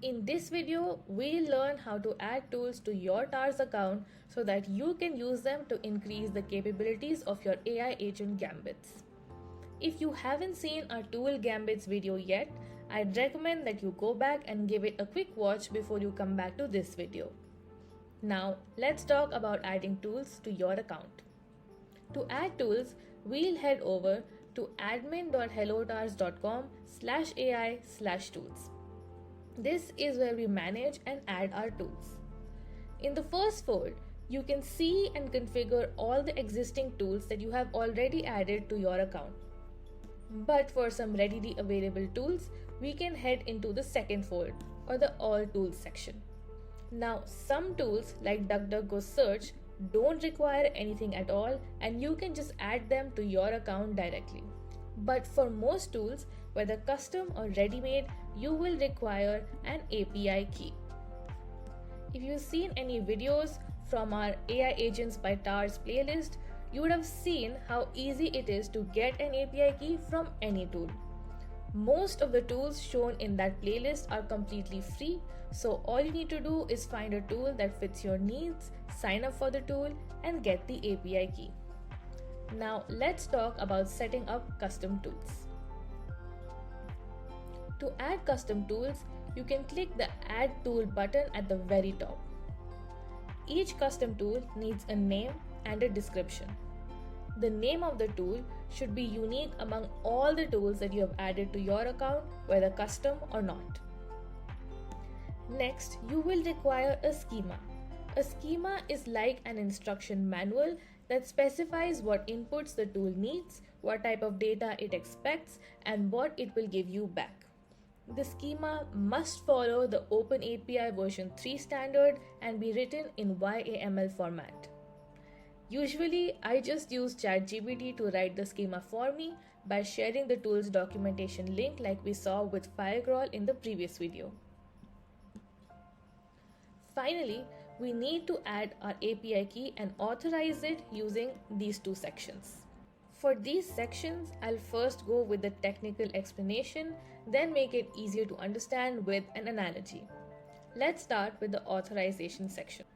In this video, we'll learn how to add tools to your TARS account so that you can use them to increase the capabilities of your AI agent Gambits. If you haven't seen our Tool Gambits video yet, I'd recommend that you go back and give it a quick watch before you come back to this video. Now, let's talk about adding tools to your account. To add tools, we'll head over to admin.hellotars.com/ai/tools. This is where we manage and add our tools. In the first fold, you can see and configure all the existing tools that you have already added to your account. But for some readily available tools, we can head into the second fold or the All Tools section. Now, some tools like DuckDuckGo search don't require anything at all and you can just add them to your account directly. But for most tools, whether custom or ready-made, you will require an API key. If you've seen any videos from our AI Agents by TARS playlist, you would have seen how easy it is to get an API key from any tool. Most of the tools shown in that playlist are completely free, so all you need to do is find a tool that fits your needs, sign up for the tool, and get the API key. Now let's talk about setting up custom tools. To add custom tools, you can click the Add Tool button at the very top. Each custom tool needs a name and a description. The name of the tool should be unique among all the tools that you have added to your account, whether custom or not. Next, you will require a schema. A schema is like an instruction manual that specifies what inputs the tool needs, what type of data it expects, and what it will give you back. The schema must follow the OpenAPI version 3 standard and be written in YAML format. Usually, I just use ChatGPT to write the schema for me by sharing the tool's documentation link like we saw with FileCrawl in the previous video. Finally, we need to add our API key and authorize it using these two sections. For these sections, I'll first go with the technical explanation, then make it easier to understand with an analogy. Let's start with the authorization section.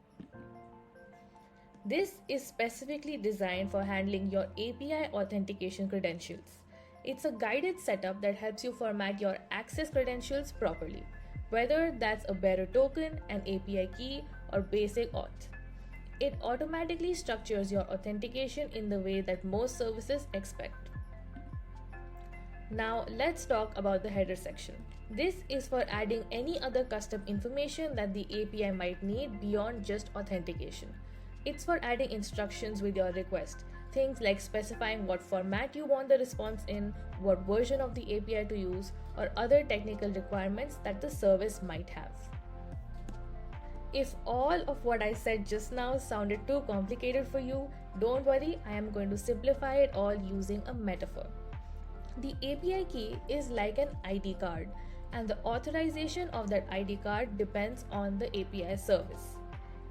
This is specifically designed for handling your API authentication credentials. It's a guided setup that helps you format your access credentials properly, whether that's a bearer token, an API key, or basic auth. It automatically structures your authentication in the way that most services expect. Now let's talk about the header section. This is for adding any other custom information that the API might need beyond just authentication. It's for adding instructions with your request, things like specifying what format you want the response in, what version of the API to use, or other technical requirements that the service might have. If all of what I said just now sounded too complicated for you, don't worry, I am going to simplify it all using a metaphor. The API key is like an ID card, and the authorization of that ID card depends on the API service.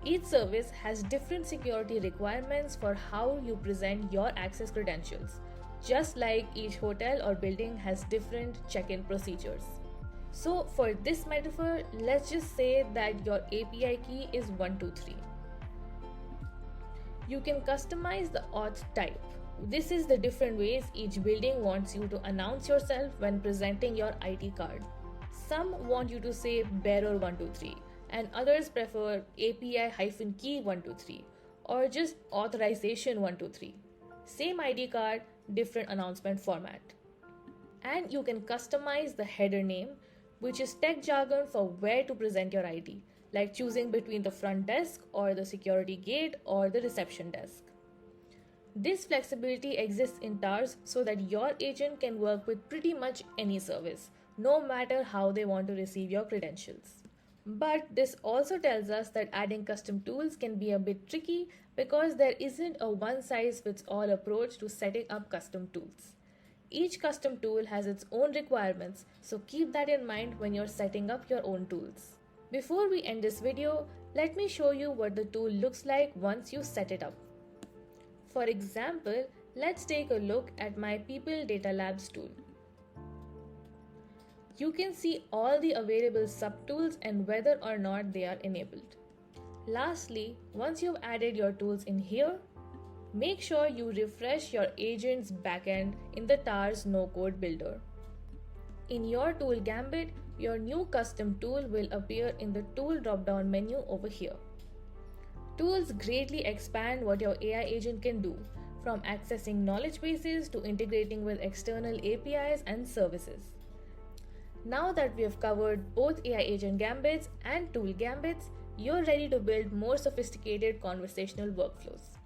Each service has different security requirements for how you present your access credentials, just like each hotel or building has different check-in procedures. So for this metaphor, let's just say that your API key is 123. You can customize the auth type. This is the different ways each building wants you to announce yourself when presenting your ID card. Some want you to say bearer 123, and others prefer API-key 123 or just authorization 123. Same ID card, different announcement format. And you can customize the header name, which is tech jargon for where to present your ID, like choosing between the front desk or the security gate or the reception desk. This flexibility exists in TARS so that your agent can work with pretty much any service, no matter how they want to receive your credentials. But this also tells us that adding custom tools can be a bit tricky because there isn't a one-size-fits-all approach to setting up custom tools. Each custom tool has its own requirements, so keep that in mind when you're setting up your own tools. Before we end this video, let me show you what the tool looks like once you set it up. For example, let's take a look at my People Data Labs tool. You can see all the available subtools and whether or not they are enabled. Lastly, once you've added your tools in here, make sure you refresh your agent's backend in the TARS no-code builder. In your Tool Gambit, your new custom tool will appear in the Tool drop-down menu over here. Tools greatly expand what your AI agent can do, from accessing knowledge bases to integrating with external APIs and services. Now that we have covered both AI agent gambits and tool gambits, you're ready to build more sophisticated conversational workflows.